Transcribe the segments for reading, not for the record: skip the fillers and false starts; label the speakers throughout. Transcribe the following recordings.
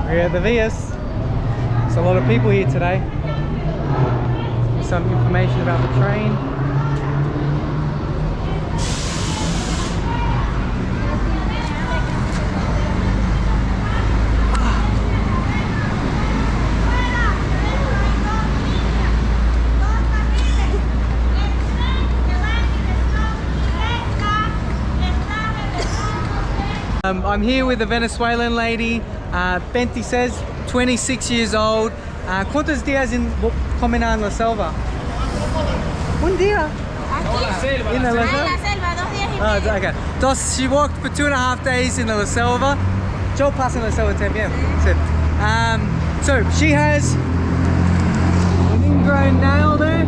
Speaker 1: We're at the Villas. There's a lot of people here today. Some information about the train. I'm here with a Venezuelan lady, 26, 26 years old. ¿Cuántos días comen en la selva? Un día. In la selva, 2 días y medio. Okay. She walked for 2.5 days in la selva. Yo paso en la selva también. So she has an ingrown nail there,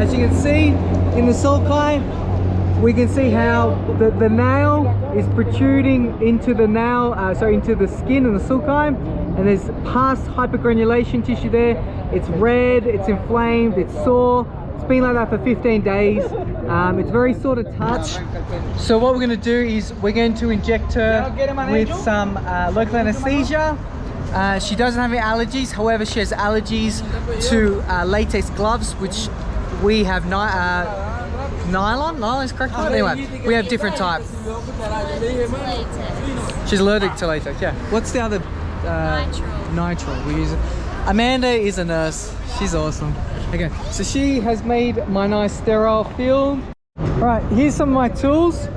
Speaker 1: as you can see in the sulci. We can see how the nail is protruding into the nail, into the skin and the sulci, and there's past hypergranulation tissue there. It's red, it's inflamed, it's sore. It's been like that for 15 days. It's very sore to touch. So what we're going to do is we're going to inject her with some local anesthesia. She doesn't have any allergies, however she has allergies to latex gloves, which we have nylon is correct. Anyway, we have different types. She's allergic to latex. Yeah. What's the other? Nitrile. We use it. Amanda is a nurse. She's awesome. Okay, so she has made my nice sterile film. All right, here's some of my tools.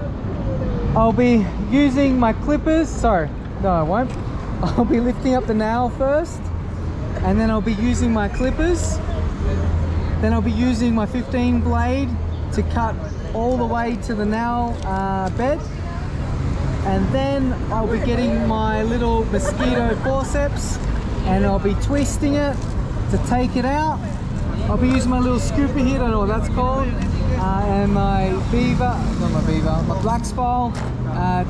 Speaker 1: I'll be using my clippers. Sorry, no, I won't. I'll be lifting up the nail first, and then I'll be using my clippers. Then I'll be using my 15 blade to cut all the way to the nail bed, and then I'll be getting my little mosquito forceps and I'll be twisting it to take it out. I'll be using my little scooper here, I don't know what that's called, and my my black spile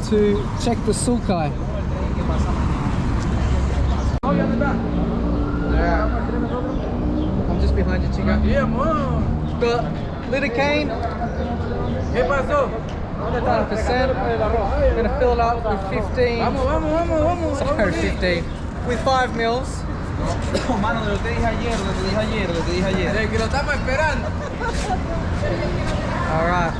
Speaker 1: to check the sulci. I'm just behind you, Chica. Got lidocaine. 5%. I'm gonna fill it up with 15. Sorry, 15. With 5 mils. All right.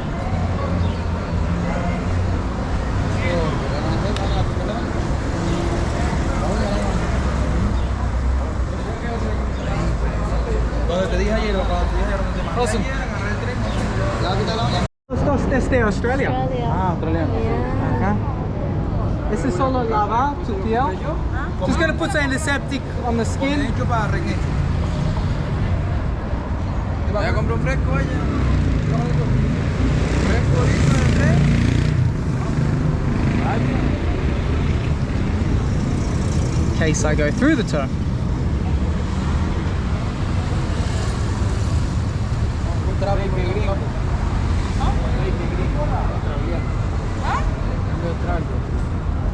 Speaker 1: Awesome. Los dos desde Australia. Australiano.
Speaker 2: Yeah.
Speaker 1: Okay. This is solo lava to piel. Just gonna put some antiseptic on the skin. In case I go through the toe.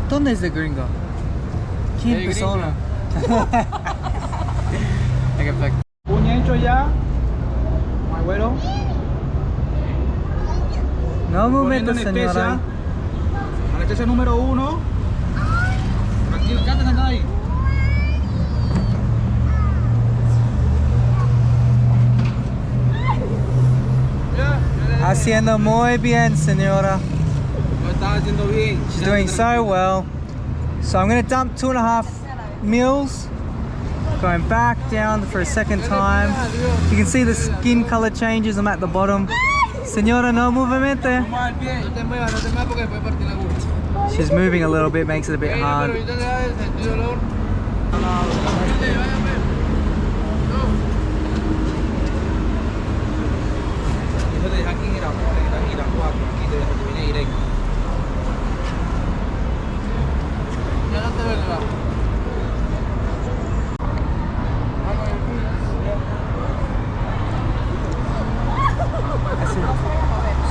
Speaker 1: ¿Dónde es de gringo? ¿Quién persona? Puño hecho ya, mi abuelo. No movimiento, señora. Anestesia número 1. Tranquilo, quédate sentado ahí. Haciendo muy bien, señora. She's doing so well. So I'm going to dump 2.5 mils. Going back down for a second time. You can see the skin color changes. I'm at the bottom. Señora, no movimiento. She's moving a little bit, makes it a bit hard.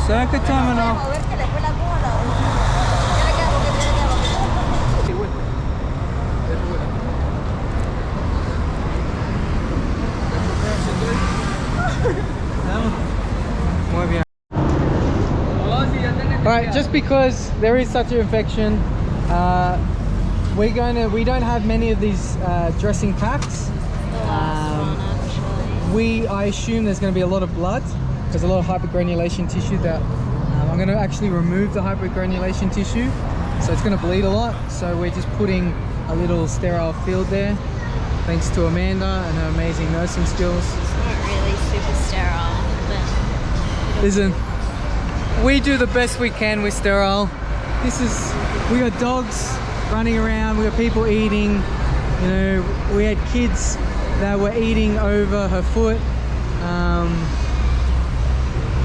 Speaker 1: Circuit terminal. Alright, just because there is such an infection, We don't have many of these dressing packs. I assume there's going to be a lot of blood. There's a lot of hypergranulation tissue that I'm going to actually remove the hypergranulation tissue, so it's going to bleed a lot. So we're just putting a little sterile field there, thanks to Amanda and her amazing nursing skills.
Speaker 2: It's not really super sterile, but
Speaker 1: listen, we do the best we can with sterile. We got dogs running around, we got people eating, you know, we had kids that were eating over her foot.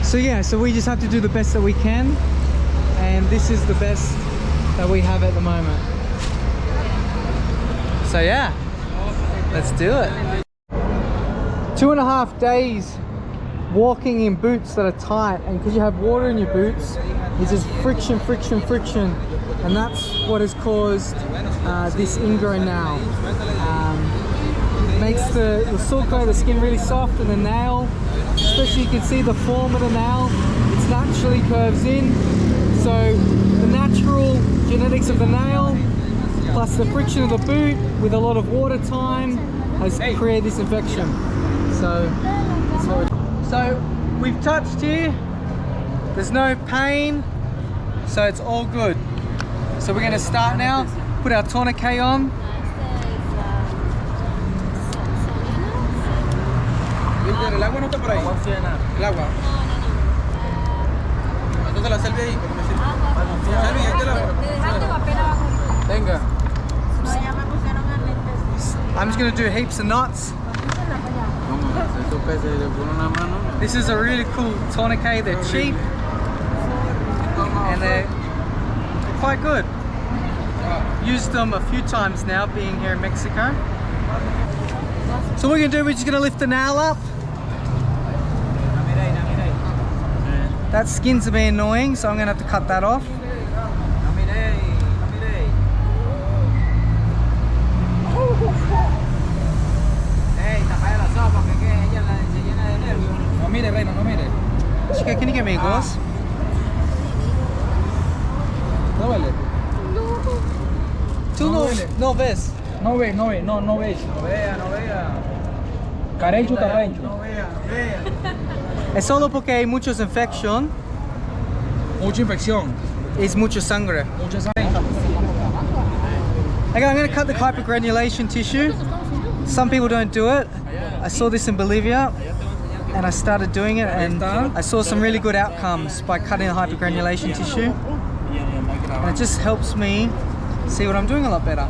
Speaker 1: So yeah, so we just have to do the best that we can, and this is the best that we have at the moment. So yeah, let's do it. 2.5 days walking in boots that are tight, and because you have water in your boots, it's just friction, and that's what has caused this ingrown nail. Makes the sulco, the skin, really soft, and the nail, especially, you can see the form of the nail, it's naturally curves in. So the natural genetics of the nail plus the friction of the boot with a lot of water time has created this infection. So that's what we've touched here, there's no pain, so it's all good. So we're going to start now, put our tourniquet on.
Speaker 3: ¿El agua no está por ahí? ¿El agua? Entonces la Selvi ahí, pero me sirve. Selvi, ahí te la... Venga.
Speaker 1: I'm just going to do heaps of knots. This is a really cool tourniquet, they're cheap and they're quite good. Used them a few times now being here in Mexico. So what we're going to do, we're just going to lift the nail up. That skin's a bit annoying, so I'm going to have to cut that off.
Speaker 3: No mire, reina, no mire.
Speaker 1: Chica, can you get me a gauze?
Speaker 3: No vale.
Speaker 1: Tú no ves.
Speaker 3: No ve, no ve, no ve. No vea. Carencho, carrencho. No vea.
Speaker 1: Es solo porque hay muchos infección.
Speaker 3: Mucha infección.
Speaker 1: Es mucha sangre.
Speaker 3: Mucha sangre.
Speaker 1: Okay, I'm going to cut the hypergranulation tissue. Some people don't do it. I saw this in Bolivia and I started doing it, and I saw some really good outcomes by cutting the hypergranulation tissue. And it just helps me see what I'm doing a lot better.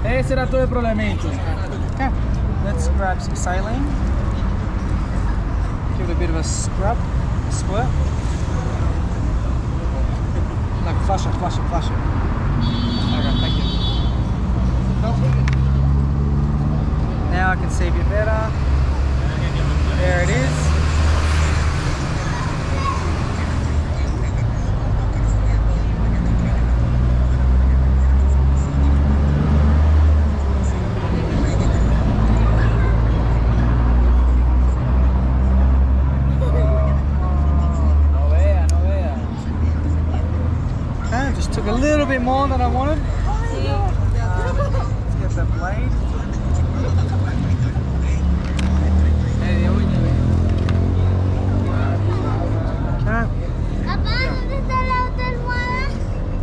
Speaker 3: Ese era todo el problemito.
Speaker 1: Okay, let's grab some saline. Give it a bit of a squirt. No, flush it. Okay, thank you. Now I can see a bit better. There it is. Okay, just took a little bit more than I wanted. Let's get that blade.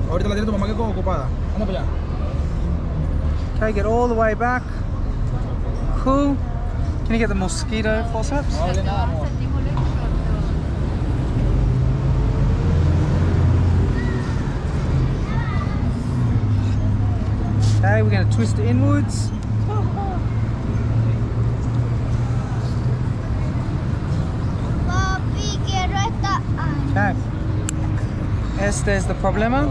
Speaker 3: Ahorita la tiene tu mamá que como ocupada. Anda para allá.
Speaker 1: Okay, get all the way back. Cool. Can you get the mosquito forceps?
Speaker 3: No hable nada, amor.
Speaker 1: Okay, we're going to twist it inwards. Okay. Este es el problema.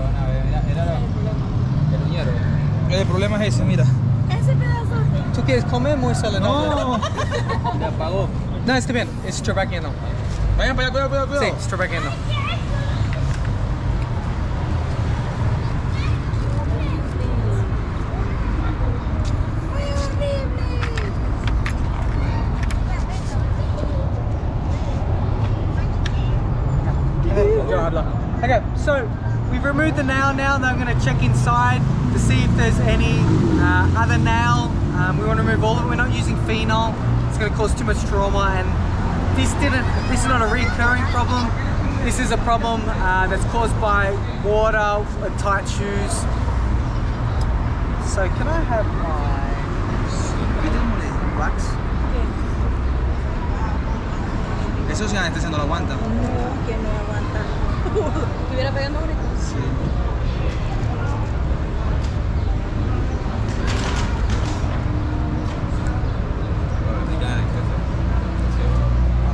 Speaker 3: El problema es ese, mira.
Speaker 2: ese pedazote.
Speaker 1: ¿Tú quieres comer? Muéstrale,
Speaker 3: No. Me apagó.
Speaker 1: No, está bien. Es trabajando.
Speaker 3: Vayan para allá, cuidado.
Speaker 1: Sí, es trabajando. Okay, so we've removed the nail now, and then I'm going to check inside to see if there's any other nail. We want to remove all of it. We're not using phenol. It's going to cause too much trauma, and this is not a recurring problem. This is a problem that's caused by water and tight shoes. So can I have my wax?
Speaker 4: Eso si anestesia no lo aguanta.
Speaker 5: No, que no aguanta. Estuviera pegando gritos.
Speaker 4: Sí.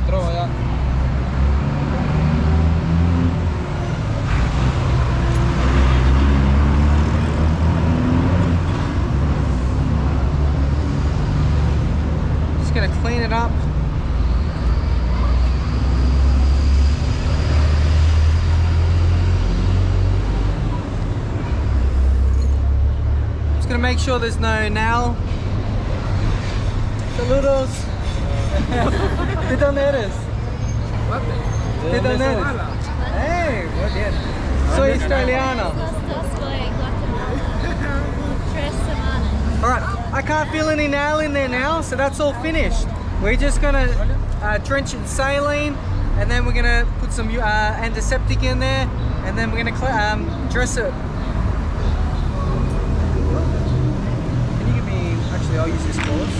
Speaker 3: Trova ya.
Speaker 1: Just gonna clean it up. Just gonna make sure there's no nail. Saludos. ¿De dónde eres? ¿De dónde eres? Hey, muy bien. Soy australiano. Alright, I can't feel any nail in there now, so that's all finished. We're just gonna drench it in saline, and then we're gonna put some antiseptic in there, and then we're gonna dress it. Can you give me, actually I'll use this gauze,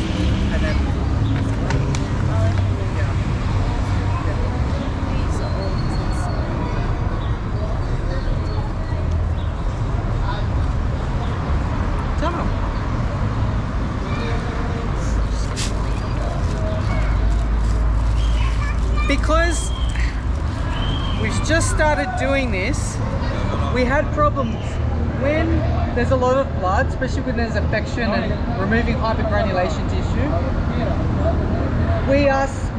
Speaker 1: and then because we've just started doing this, we had problems when there's a lot of blood, especially when there's infection and removing hypergranulation tissue.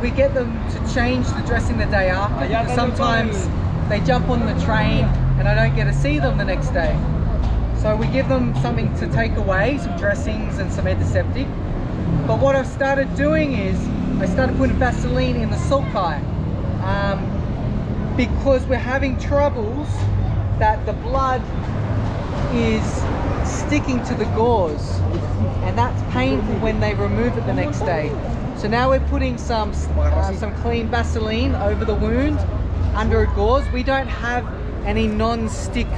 Speaker 1: We get them to change the dressing the day after, because sometimes they jump on the train and I don't get to see them the next day. So we give them something to take away, some dressings and some antiseptic. But what I've started doing is I started putting Vaseline in the sulci, because we're having troubles that the blood is sticking to the gauze, and that's painful when they remove it the next day. So now we're putting some clean Vaseline over the wound under a gauze. We don't have any non-stick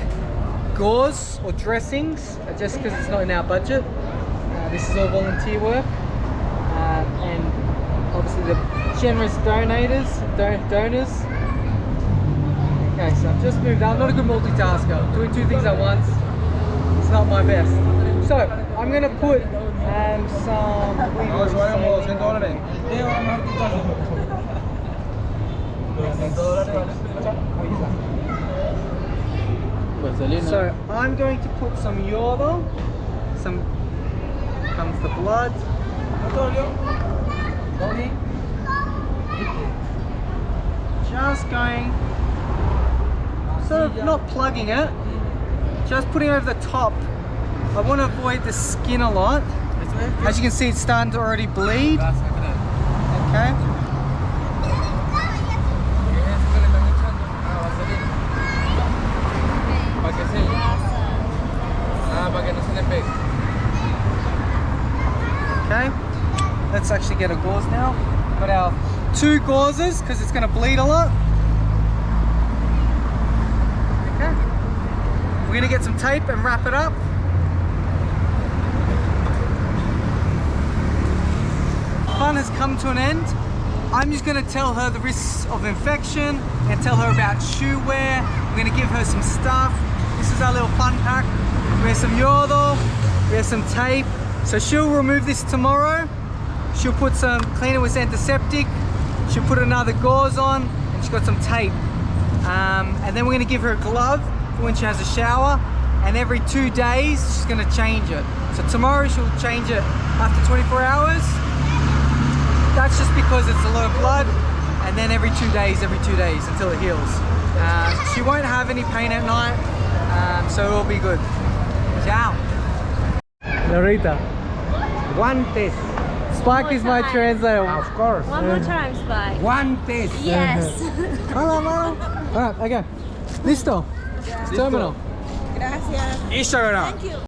Speaker 1: gauze or dressings, just because it's not in our budget. This is all volunteer work, and obviously the generous donors. Okay, so I've just moved out. I'm not a good multitasker. Doing two things at once, it's not my best. So I'm gonna put some. So I'm going to put some yodo. Some comes the blood. Just going, sort of not plugging it, just putting over the top. I want to avoid the skin a lot. As you can see, it's starting to already bleed. Okay. Okay, let's actually get a gauze now. Got our 2 gauzes because it's going to bleed a lot. Okay, we're going to get some tape and wrap it up. Fun has come to an end. I'm just going to tell her the risks of infection and tell her about shoe wear. I'm going to give her some stuff. This is our little fun pack. We have some yodo, we have some tape. So she'll remove this tomorrow. She'll put some, clean it with antiseptic. She'll put another gauze on, and she's got some tape. And then we're gonna give her a glove for when she has a shower. And every 2 days, she's gonna change it. So tomorrow she'll change it after 24 hours. That's just because it's a lot of blood. And then every 2 days until it heals. She won't have any pain at night, so it'll be good. Ciao. Lorita.
Speaker 3: Guantes.
Speaker 1: Spike is my translator.
Speaker 3: Of course.
Speaker 2: One more time, Spike.
Speaker 3: Guantes.
Speaker 2: Yes.
Speaker 1: Hola, mano. Alright, okay. Listo. Terminal.
Speaker 5: Gracias.
Speaker 3: Instagram.
Speaker 5: Thank you.